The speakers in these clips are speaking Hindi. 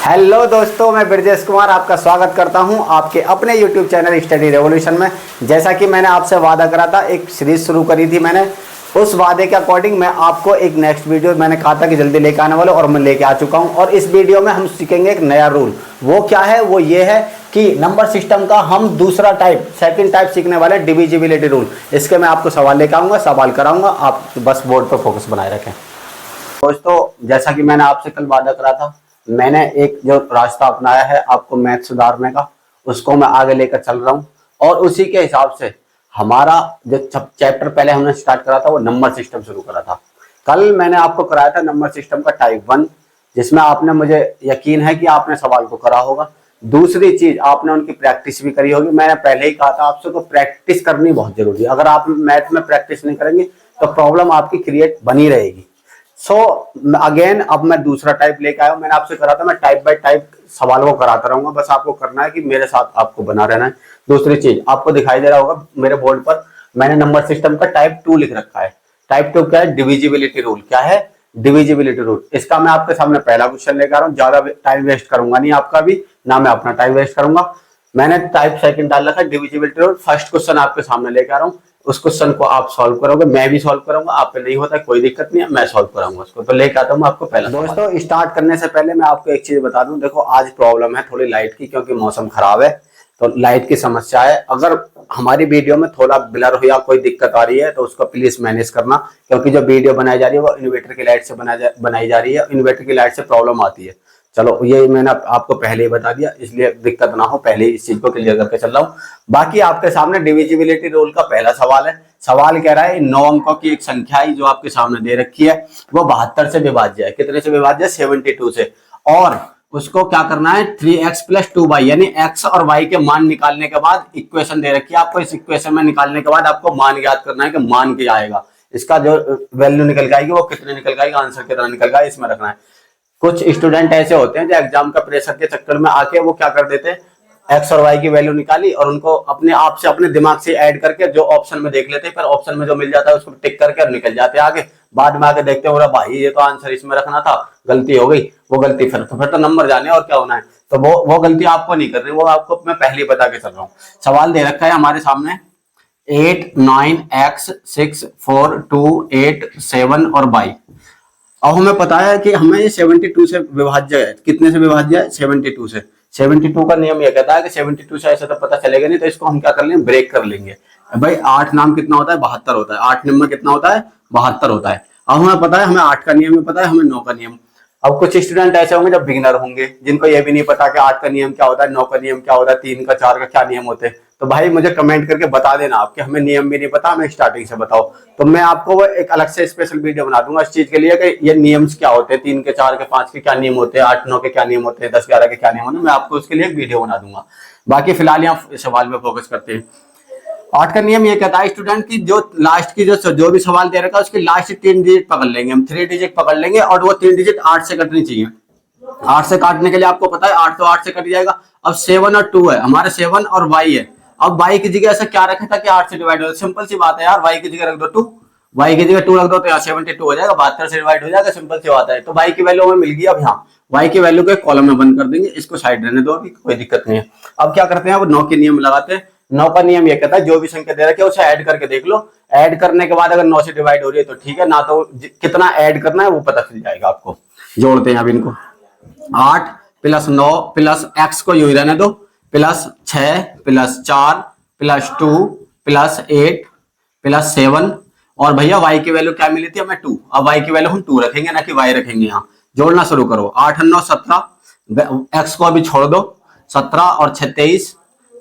हेलो दोस्तों, मैं ब्रजेश कुमार आपका स्वागत करता हूं आपके अपने YouTube चैनल स्टडी रेवोल्यूशन में। जैसा कि मैंने आपसे वादा करा था, एक सीरीज शुरू करी थी मैंने, उस वादे के अकॉर्डिंग मैं आपको एक नेक्स्ट वीडियो मैंने कहा था कि जल्दी लेके आने वाला, और मैं लेके आ चुका हूं। और इस वीडियो में हम सीखेंगे एक नया रूल। वो क्या है? वो ये है कि नंबर सिस्टम का हम दूसरा टाइप, सेकंड टाइप सीखने वाले, डिविजिबिलिटी रूल। इसके मैं आपको सवाल लेकर आऊंगा, सवाल कराऊंगा, आप बस बोर्ड पर फोकस बनाए रखें। दोस्तों, जैसा कि मैंने आपसे कल वादा करा था, मैंने एक जो रास्ता अपनाया है आपको मैथ सुधारने का, उसको मैं आगे लेकर चल रहा हूँ। और उसी के हिसाब से हमारा जो चैप्टर पहले हमने स्टार्ट करा था वो नंबर सिस्टम शुरू करा था। कल मैंने आपको कराया था नंबर सिस्टम का टाइप 1, जिसमें आपने, मुझे यकीन है कि आपने सवाल को करा होगा। दूसरी चीज, आपने उनकी प्रैक्टिस भी करी होगी। मैंने पहले ही कहा था आपसे को प्रैक्टिस करनी बहुत जरूरी है। अगर आप मैथ में प्रैक्टिस नहीं करेंगे तो प्रॉब्लम आपकी क्रिएट बनी रहेगी। अगेन अब मैं दूसरा टाइप लेके आया हूं। मैंने आपसे करा था मैं टाइप बाय टाइप सवाल को कराता रहूंगा, बस आपको करना है कि मेरे साथ आपको बना रहना है। दूसरी चीज, आपको दिखाई दे रहा होगा मेरे बोर्ड पर मैंने नंबर सिस्टम का टाइप 2 लिख रखा है। टाइप 2 क्या है? Divisibility rule. क्या है? Divisibility rule. इसका मैं आपके सामने पहला क्वेश्चन लेकर आ रहा हूँ। ज्यादा टाइम वेस्ट करूंगा नहीं आपका भी, ना मैं अपना टाइम वेस्ट करूंगा। मैंने टाइप सेकंड डाल रखा है डिविजिबिलिटी रूल। फर्स्ट क्वेश्चन आपके सामने लेकर आ रहा हूँ। उस क्वेश्चन को आप सॉल्व करोगे, मैं भी सॉल्व करूंगा। आप पे नहीं होता कोई दिक्कत नहीं है, मैं सॉल्व कराऊंगा उसको। तो लेके आता हूँ आपको पहला। दोस्तों, स्टार्ट करने से पहले मैं आपको एक चीज बता दूं। देखो, आज प्रॉब्लम है थोड़ी लाइट की, क्योंकि मौसम खराब है तो लाइट की समस्या है। अगर हमारी वीडियो में थोड़ा ब्लर हो या कोई दिक्कत आ रही है तो उसको प्लीज मैनेज करना, क्योंकि जो वीडियो बनाई जा रही है वो इन्वर्टर की लाइट से बनाई जा रही है। इन्वर्टर की लाइट से प्रॉब्लम आती है। चलो, ये मैंने आपको पहले ही बता दिया, इसलिए दिक्कत ना हो, पहले इस चीज को क्लियर करके चल रहा हूँ। बाकी आपके सामने डिविजिबिलिटी रूल का पहला सवाल है। सवाल कह रहा है 9 अंकों की एक संख्या ही जो आपके सामने दे रखी है वो 72 से विभाज्य है। कितने से विभाज्य है? 72 से। और उसको क्या करना है? 3x + 2y, यानी x और y के मान निकालने के बाद इक्वेशन दे रखी है आपको। इस इक्वेशन में निकालने के बाद आपको मान ज्ञात करना है कि मान क्या आएगा, इसका जो वैल्यू निकल आएगी वो कितने निकल आएगा, आंसर कितना निकल आएगा, इसमें रखना है। कुछ स्टूडेंट ऐसे होते हैं जो एग्जाम का प्रेशर के चक्कर में आके वो क्या कर देते हैं, एक्स और वाई की वैल्यू निकाली और उनको अपने आप से अपने दिमाग से ऐड करके जो ऑप्शन में देख लेते हैं, फिर ऑप्शन में जो मिल जाता है उसको टिक करके और निकल जाते हैं आगे। बाद में आके देखते हैं भाई ये तो आंसर इसमें रखना था, गलती हो गई। वो गलती फिर तो नंबर जाने और क्या होना है। तो वो गलती आपको नहीं करनी, वो आपको मैं पहले ही बता के चल रहा हूँ। सवाल दे रखा है हमारे सामने 8, 9, x, 6, 4, 2, 8, 7 और y। अब हमें पता है कि हमें ये 72 से विभाज्य है। कितने से विभाज्य है? 72 से। 72 का नियम ये कहता है कि 72 से ऐसे तो पता चलेगा नहीं, तो इसको हम क्या कर लेंगे? ब्रेक कर लेंगे। भाई 8 नाम कितना होता है? 72 होता है। 8 नंबर कितना होता है? 72 होता है। अब हमें पता है, हमें 8 का नियम भी पता है, हमें 9 का नियम। अब कुछ स्टूडेंट ऐसे होंगे जो बिगिनर होंगे, जिनको ये भी नहीं पता कि 8 का नियम क्या होता है, 9 का नियम क्या होता है, 3 का, 4 का क्या नियम होते हैं। तो भाई मुझे कमेंट करके बता देना आपके, हमें नियम भी नहीं पता, हमें स्टार्टिंग से बताओ। तो मैं आपको वो एक अलग से स्पेशल वीडियो बना दूंगा इस चीज के लिए कि ये नियम्स क्या होते हैं, 3 के, 4 के, 5 के क्या नियम होते हैं, 8, 9 के क्या नियम होते हैं, 10, 11 के क्या नियम होते हैं। मैं आपको उसके लिए एक वीडियो बना दूंगा। बाकी फिलहाल यहाँ सवाल में फोकस करते हैं। 8 का नियम ये कहता है स्टूडेंट की जो लास्ट की जो भी सवाल दे रखा है उसकी लास्ट 3 डिजिट पकड़ लेंगे हम, 3 डिजिट पकड़ लेंगे, और वो 3 डिजिट 8 से कटनी चाहिए। 8 से काटने के लिए आपको पता है 8 तो 8 से कट जाएगा। अब 7 और 2 है हमारे, 7 और y है। अब y की जगह ऐसा क्या रखा था कि 8 से डिवाइड हो? सिंपल सी बात है यार, y की जगह रख दो 2, y की जगह 2 रख दो तो यहाँ 72 हो जाएगा, 72 से डिवाइड हो जाएगा। सिंपल सी बात है। तो y की वैल्यू हमें मिल गई। अब यहाँ y की वैल्यू को एक कॉलम में बंद कर देंगे, इसको साइड रहने दो, अभी कोई दिक्कत नहीं है। अब क्या करते हैं? अब 9 के नियम लगाते हैं। 9 का नियम ये कहता है जो भी संख्या दे रखी है उसे ऐड करके देख लो। ऐड करने के बाद अगर 9 से डिवाइड हो रही है तो ठीक है, ना तो कितना ऐड करना है वो पता चल जाएगा आपको। जोड़ते हैं अब इनको। 8 + 9 + x को यू ही रहने दो, +6 + 4 + 2 + 8 + 7, और भैया y की वैल्यू क्या मिली थी हमें? 2। अब y की वैल्यू हम 2 रखेंगे, ना कि y रखेंगे। यहाँ जोड़ना शुरू करो। 8 और 9 17, x को अभी छोड़ दो। 17 और 6 23,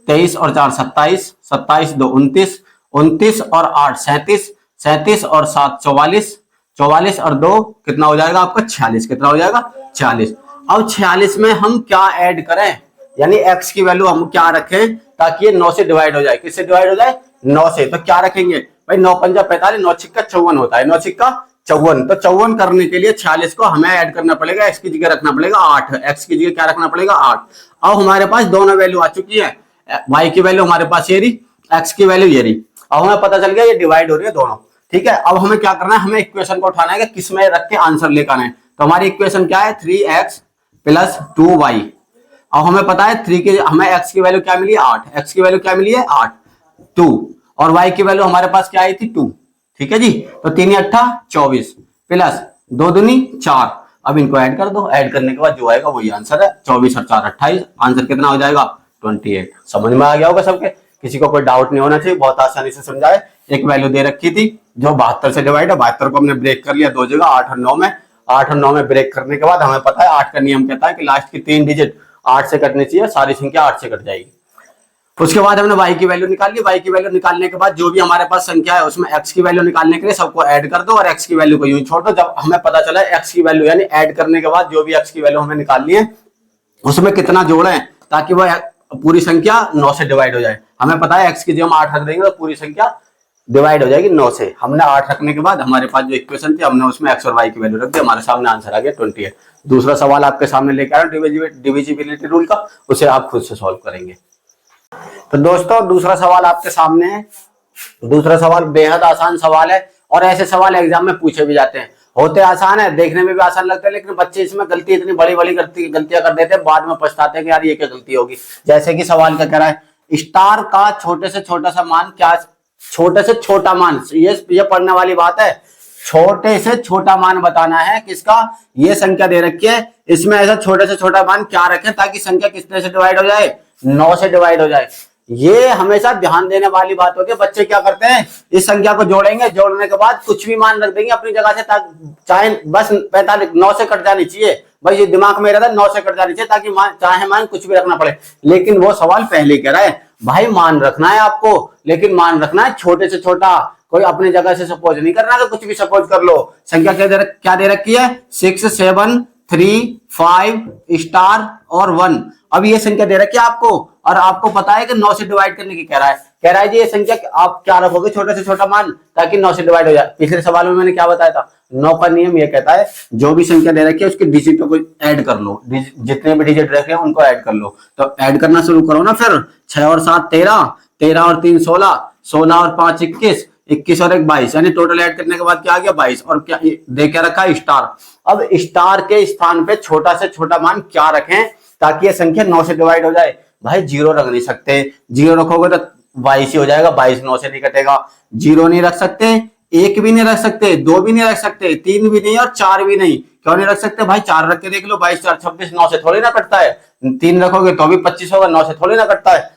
23 और 4 27, 27 2 29, 29 और 8 37, 37 और 7 44, 44 और 2 कितना हो जाएगा आपका? 46। कितना हो जाएगा? 46। अब 46 में हम क्या ऐड करें, यानी x की वैल्यू हम क्या रखें ताकि ये 9 से डिवाइड हो जाए? किससे डिवाइड हो जाए? 9 से। तो क्या रखेंगे भाई? 9 पंजा 45, 9 छिक्का 54 होता है, 9 छिक्का 54। तो 54 करने के लिए 46 को हमें ऐड करना पड़ेगा, x की जगह रखना पड़ेगा 8, x की जगह क्या रखना पड़ेगा? 8। अब हमारे पास दोनों वैल्यू आ चुकी है। y की वैल्यू हमारे पास ये रही, x की वैल्यू ये रही। अब हमें पता चल गया ये डिवाइड हो रही है दोनों। ठीक है, अब हमें क्या करना है? हमें इक्वेशन को उठाना है कि किस में रख के आंसर लेकर आना है। तो हमारी इक्वेशन क्या है? 3x plus 2y। अब हमें पता है 3 की हमें x की वैल्यू क्या मिली है 8, x की वैल्यू क्या मिली है 8, 2 और y की वैल्यू हमारे पास क्या आई थी 2। ठीक है जी, तो 3 अट्ठा 24 प्लस 2 दूनी 4। अब इनको ऐड कर दो, ऐड करने के बाद जो आएगा वही आंसर है, 24 और 4 28, आंसर कितना हो जाएगा 28। समझ में आ गया होगा सबके, किसी को कोई डाउट नहीं होना चाहिए, बहुत आसानी से समझाए। एक वैल्यू दे रखी थी जो 72 से डिवाइड है, 72 को हमने ब्रेक कर लिया दो जगह, 8 और 9 में। 8 और 9 में ब्रेक करने के बाद हमें पता है 8 का नियम कहता है कि लास्ट की 3 डिजिट 8 से कटनी चाहिए, सारी संख्या 8 से कट जाएगी। उसके बाद हमने y की वैल्यू निकाल ली, y की वैल्यू निकालने के बाद जो भी हमारे पास संख्या है उसमें x की वैल्यू निकालने के लिए सबको ऐड कर दो और x की वैल्यू को यूं छोड़ दो। जब हमें पता चला x की वैल्यू यानी ऐड करने के बाद जो भी x की वैल्यू हमें निकालनी है उसमें कितना जोड़े ताकि वह पूरी संख्या 9 से डिवाइड हो जाए। हमें पता है x की जब हम 8 रख देंगे तो पूरी संख्या डिवाइड हो जाएगी 9 से। हमने 8 रखने के बाद हमारे पास जो इक्वेशन थी हमने उसमें x और y की वैल्यू रख दी, हमारे सामने आंसर आ गया 28। दूसरा सवाल आपके सामने लेकर आया डिविजिबिलिटी रूल का, उसे आप खुद से सॉल्व करेंगे। तो दोस्तों दूसरा सवाल आपके सामने है। दूसरा सवाल बेहद आसान सवाल है और ऐसे सवाल एग्जाम में पूछे भी जाते हैं। होते आसान है, देखने में भी आसान लगता है, लेकिन बच्चे इसमें गलती इतनी बड़ी बड़ी गलतियां कर देते हैं, बाद में पछताते हैं कि यार ये क्या गलती होगी। जैसे कि सवाल क्या कह रहा है, स्टार का छोटे से छोटा सा मान क्या, छोटे से छोटा मान, ये पढ़ने वाली बात है। छोटे से छोटा मान बताना है किसका, ये संख्या दे रखी है, इसमें ऐसा छोटे से छोटा मान क्या रखें ताकि संख्या कितने से डिवाइड हो जाए 9 से डिवाइड हो जाए। ये हमेशा ध्यान देने वाली बात होती है। बच्चे क्या करते हैं, इस संख्या को जोड़ेंगे, जोड़ने के बाद कुछ भी मान रख देंगे अपनी जगह से, चाहे बस 45 9 से कट जानी चाहिए, भाई ये दिमाग में रहता है 9 से कट जानी चाहिए ताकि चाहे मान कुछ भी रखना पड़े। लेकिन वो सवाल पहले कह रहा है भाई मान रखना है आपको, लेकिन मान रखना है छोटे से छोटा, कोई अपनी जगह से सपोज नहीं करना कि कुछ भी सपोज कर लो। संख्या क्या दे रखी है 6 7 3 5 स्टार और 1। अब ये संख्या दे रखी है आपको और आपको पता है कि 9 से डिवाइड करने की कह रहा है जी ये संख्या आप क्या रखोगे छोटे से छोटा मान ताकि 9 से डिवाइड हो जाए। पिछले सवाल में मैंने क्या बताया था, 9 का नियम ये कहता है जो भी संख्या दे रखी है उसके डिजिटों को ऐड कर लो, जितने भी डिजिट रखे हैं उनको ऐड कर लो। तो ऐड करना शुरू करो ना फिर, 6 और 7 13, 13 और 3 16, 16 और 5 21, 21 और 1 22, यानी टोटल ऐड करने के बाद क्या आ गया 22। और क्या दे क्या रखा है स्टार। अब स्टार के स्थान पे छोटा से छोटा मान क्या रखें ताकि ये संख्या 9 से डिवाइड हो जाए। भाई 0 रख नहीं सकते, 0 रखोगे तो 22 ही हो जाएगा, 22 9 से नहीं कटेगा। 0 नहीं रख सकते, 1 भी नहीं रख सकते, 2 भी नहीं रख सकते, 3 भी नहीं और 4 भी नहीं। क्यों नहीं रख सकते भाई, 4 रख के देख लो, 22 4 26, 9 से थोड़ी ना कटता है। 3 रखोगे तो भी 25 होगा, 9 से थोड़ी ना कटता है।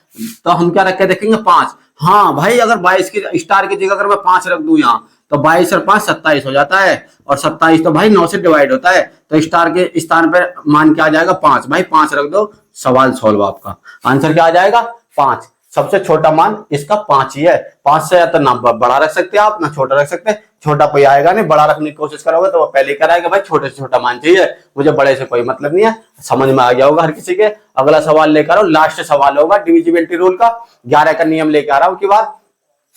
तो हम क्या रख के देखेंगे 5। हाँ भाई अगर 22 की स्टार की जगह अगर मैं 5 रख दूं यहाँ तो 22 और 5 27 हो जाता है, और 27 तो भाई 9 से डिवाइड होता है, तो स्टार के स्थान पर मान क्या आ जाएगा 5। भाई 5 रख दो, सवाल सॉल्व। आपका आंसर क्या आ जाएगा 5। सबसे छोटा मान इसका 5 ही है। 5 से या तो ना बड़ा रख सकते हैं आप ना छोटा रख सकते हैं, छोटा कोई आएगा नहीं, बड़ा रखने की कोशिश करोगे तो वो पहले कराएगा भाई छोटे से छोटा मान चाहिए, मुझे बड़े से कोई मतलब नहीं है। समझ में आ गया होगा हर किसी के। अगला सवाल लेकर आओ, लास्ट सवाल होगा डिविजिबिलिटी रूल का। 11 का नियम लेकर आ रहा हूं की बात।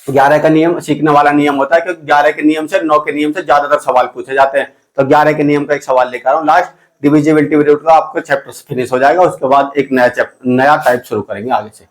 11 का नियम सीखने वाला नियम होता है क्योंकि 11 के नियम से 9 के नियम से ज्यादातर सवाल पूछे जाते हैं। तो 11 के नियम का एक सवाल लेकर आ रहा हूं लास्ट, डिविजिबिलिटी रूल का आपको चैप्टर फिनिश हो जाएगा, उसके बाद एक नया टाइप शुरू करेंगे आगे से।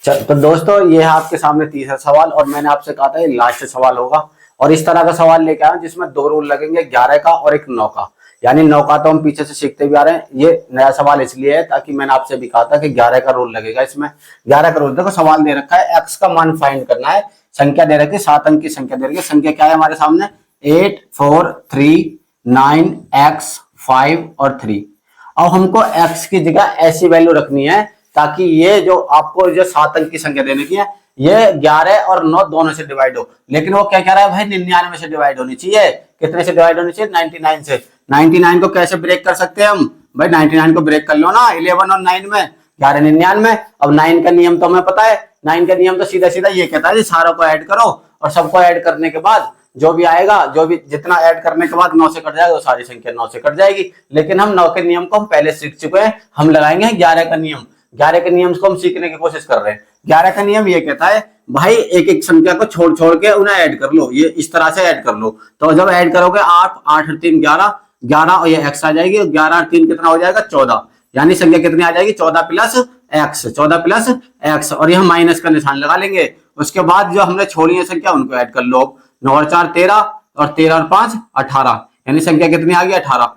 चल तो दोस्तों ये है आपके सामने तीसरा सवाल, और मैंने आपसे कहा था ये लास्ट सवाल होगा। और इस तरह का सवाल लेके आया जिसमें 2 रूल लगेंगे, 11 का और एक 9 का। यानी 9 का तो हम पीछे से सीखते भी आ रहे हैं, ये नया सवाल इसलिए है ताकि मैंने आपसे भी कहा था कि 11 का रूल लगेगा इसमें। 11 का रूल देखो, सवाल दे रखा है x का मान फाइंड करना है, संख्या दे रखी है 7 अंक की संख्या दे रखी है। संख्या क्या है हमारे सामने 8 4 3 9 x 5 और 3। अब हमको x की जगह ऐसी वैल्यू रखनी है ताकि ये जो आपको जो 7 अंक की संख्या देने की है ये 11 और 9 दोनों से डिवाइड हो। लेकिन वो क्या कह रहा है भाई 99 से डिवाइड होनी चाहिए। कितने से डिवाइड होनी चाहिए 99 से। 99 को कैसे ब्रेक कर सकते हैं हम, भाई 99 को ब्रेक कर लो ना 11 और 9 में, 11 99। अब 9 का नियम तो हमें पता है, 9 का नियम तो सीधा सीधा ये कहता है सारों को ऐड करो और सबको ऐड करने के बाद जो भी आएगा, जो भी जितना ऐड करने के बाद 9 से कट जाएगा वो सारी संख्या 9 से कट जाएगी। लेकिन हम 9 के नियम को हम पहले सीख चुके हैं, हम लगाएंगे 11 का नियम। 11 के नियम को हम सीखने की कोशिश कर रहे हैं। 11 का नियम ये कहता है भाई एक एक संख्या को छोड़ छोड़ के उन्हें ऐड कर लो, ये इस तरह से ऐड कर लो। तो जब ऐड करोगे 8 8 और 3 11, 11 और ये x आ जाएगी, 11 और 3 कितना हो जाएगा 14, यानी संख्या कितनी आ जाएगी 14 प्लस x, 14 प्लस x, और यह माइनस का निशान लगा लेंगे। उसके बाद जो हमने छोड़ी है संख्या उनको ऐड कर लो। 9 और 4 13 और 13 और 5 18, यानी संख्या कितनी आ गई 18।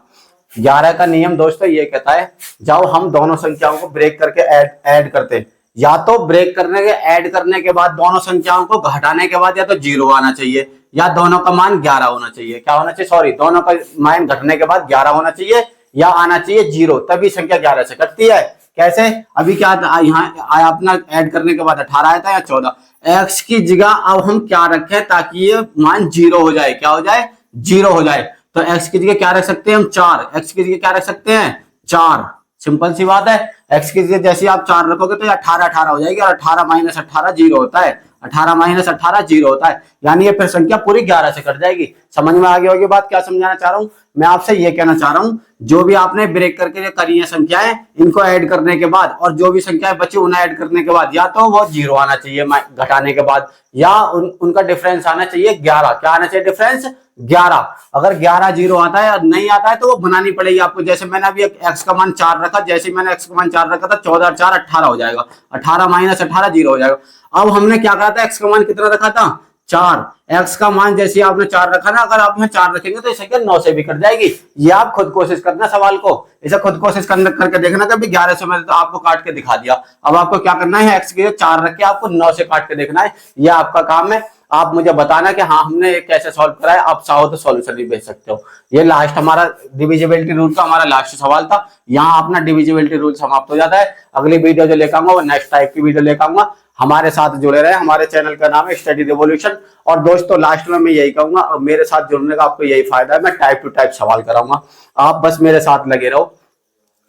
11 का नियम दोस्तों ये कहता है, जब हम दोनों संख्याओं को ब्रेक करके ऐड करते हैं, या तो ब्रेक करने के ऐड करने के बाद दोनों संख्याओं को घटाने के बाद या तो 0 आना चाहिए, या दोनों का मान 11 होना चाहिए। क्या होना चाहिए, सॉरी, दोनों का मान घटने के बाद 11 होना चाहिए या आना चाहिए 0, तभी संख्या 11 से कटती है। कैसे, अभी क्या यहाँ आया अपना ऐड करने के बाद 18 आया था या 14, एक्स की जगह अब हम क्या रखें ताकि ये मान 0 हो जाए, क्या हो जाए, 0 हो जाए। तो एक्स की जगह क्या रख सकते हैं हम, 4, एक्स की जगह क्या रख सकते हैं, 4, सिंपल सी बात है। एक्स की जगह जैसे आप 4 रखोगे तो 18 हो जाएगी, और 18 माइनस 18 0 होता है, 18 माइनस 18 0 होता है, यानी ये फिर संख्या पूरी 11 से कट जाएगी। समझ में आ गई होगी बात, क्या समझाना चाह रहा हूं मैं आपसे, ये कहना चाह रहा हूं, जो भी आपने ब्रेक करके जो करी है संख्याएं, इनको ऐड करने के बाद और जो भी संख्याएं बची उन्हें ऐड करने के बाद या तो वो 0 आना चाहिए घटाने के बाद, या उनका डिफरेंस आना चाहिए 11। क्या आना चाहिए डिफरेंस, 11। अगर 11 0 आता है, नहीं आता है तो वो बनानी पड़ेगी आपको। जैसे मैंने अभी एक्स का मान 4 रखा, जैसे मैंने एक्स का मान 4 रखा था, 14 और 4 18 हो जाएगा, 18 माइनस 18 0 हो जाएगा। अब हमने क्या कहा था, एक्स का मान कितना रखा था, 4, एक्स का मान जैसे आपने 4 रखा ना, अगर आप यहाँ 4 रखेंगे तो संख्या 9 से भी कट जाएगी। ये आप खुद कोशिश करना, सवाल को इसे खुद कोशिश करके देखना। कभी 11 से मैंने तो आपको काट के दिखा दिया, अब आपको क्या करना है, एक्स के 4 रख के आपको 9 से काट के देखना है, ये आपका काम है। आप मुझे बताना कि हाँ हमने कैसे सॉल्व करा है, आप चाहो तो सॉल्यूशन भी भेज सकते हो। ये लास्ट हमारा डिविजिबिलिटी रूल का हमारा लास्ट सवाल था, यहाँ अपना डिविजिबिलिटी रूल समाप्त हो जाता है। अगली वीडियो जो लेकर आऊंगा वो नेक्स्ट टाइप की वीडियो लेकर आऊंगा। हमारे साथ जुड़े रहे, हमारे चैनल का नाम है स्टडी रिवॉल्यूशन। और दोस्तों लास्ट में मैं यही कहूंगा, और मेरे साथ जुड़ने का आपको यही फायदा है, मैं टाइप टू टाइप सवाल कराऊंगा, आप बस मेरे साथ लगे रहो।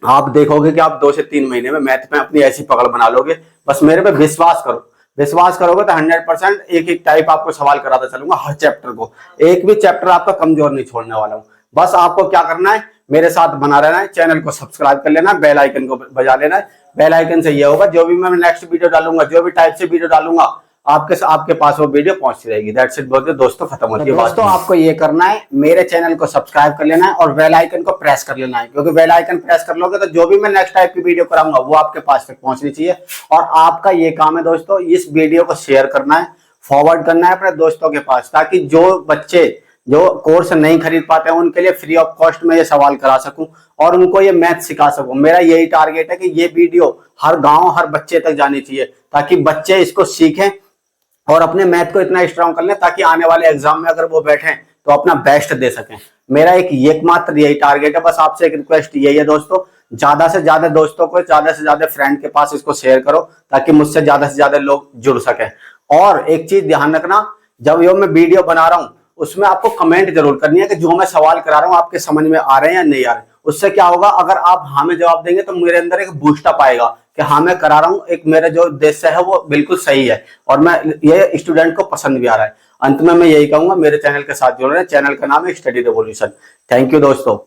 आप देखोगे कि आप 2 से 3 महीने में मैथ में अपनी ऐसी पकड़ बना लोगे, बस मेरे पे विश्वास करो। विश्वास करोगे तो 100% एक एक टाइप आपको सवाल कराता चलूंगा, हर चैप्टर को, एक भी चैप्टर आपका कमजोर नहीं छोड़ने वाला हूं। बस आपको क्या करना है, मेरे साथ बना रहना है, चैनल को सब्सक्राइब कर लेना, बेल आइकन को बजा लेना है। बेल आइकन से ये होगा, जो भी मैं नेक्स्ट वीडियो डालूंगा, जो भी टाइप से वीडियो डालूंगा, आपके पास वो वीडियो पहुंचती रहेगी। दैट्स इट बोलते दोस्तों, खत्म होती है। दोस्तों आपको ये करना है, मेरे चैनल को सब्सक्राइब कर लेना है और बेल आइकन को प्रेस कर लेना है, क्योंकि बेल आइकन प्रेस कर लोगे तो जो भी मैं नेक्स्ट टाइप की वीडियो कराऊंगा वो आपके पास तक पहुंचनी चाहिए। और आपका ये काम है दोस्तों, इस वीडियो को शेयर करना है, फॉरवर्ड करना है अपने दोस्तों के पास, ताकि जो बच्चे जो कोर्स नहीं खरीद पाते हैं उनके लिए फ्री ऑफ कॉस्ट में ये सवाल करा सकूं और उनको ये मैथ सिखा सकूं। मेरा यही टारगेट है कि ये वीडियो हर गांव हर बच्चे तक जानी चाहिए, ताकि बच्चे इसको सीखें और अपने मैथ को इतना स्ट्रांग कर लें ताकि आने वाले एग्जाम में अगर वो बैठे तो अपना बेस्ट दे सकें। मेरा एकमात्र यही टारगेट है। बस आपसे एक रिक्वेस्ट यही है दोस्तों, ज्यादा से ज्यादा दोस्तों को, ज्यादा से ज्यादा फ्रेंड के पास इसको शेयर करो, ताकि मुझसे ज्यादा से ज्यादा लोग जुड़ सकें। और एक चीज ध्यान रखना, जब ये मैं वीडियो बना रहा हूं उसमें आपको कमेंट जरूर करनी है कि जो मैं सवाल करा रहा हूं आपके समझ में आ रहे हैं या नहीं आ रहे। उससे क्या होगा, अगर आप हाँ में जवाब देंगे तो मेरे अंदर एक बूस्टअप आएगा कि हाँ मैं करा रहा हूं, एक मेरा जो उद्देश्य है वो बिल्कुल सही है और मैं ये स्टूडेंट को पसंद भी आ रहा है। अंत में मैं यही कहूंगा, मेरे चैनल के साथ जुड़ रहे हैं। चैनल का नाम है स्टडी रिवॉल्यूशन। थैंक यू दोस्तों।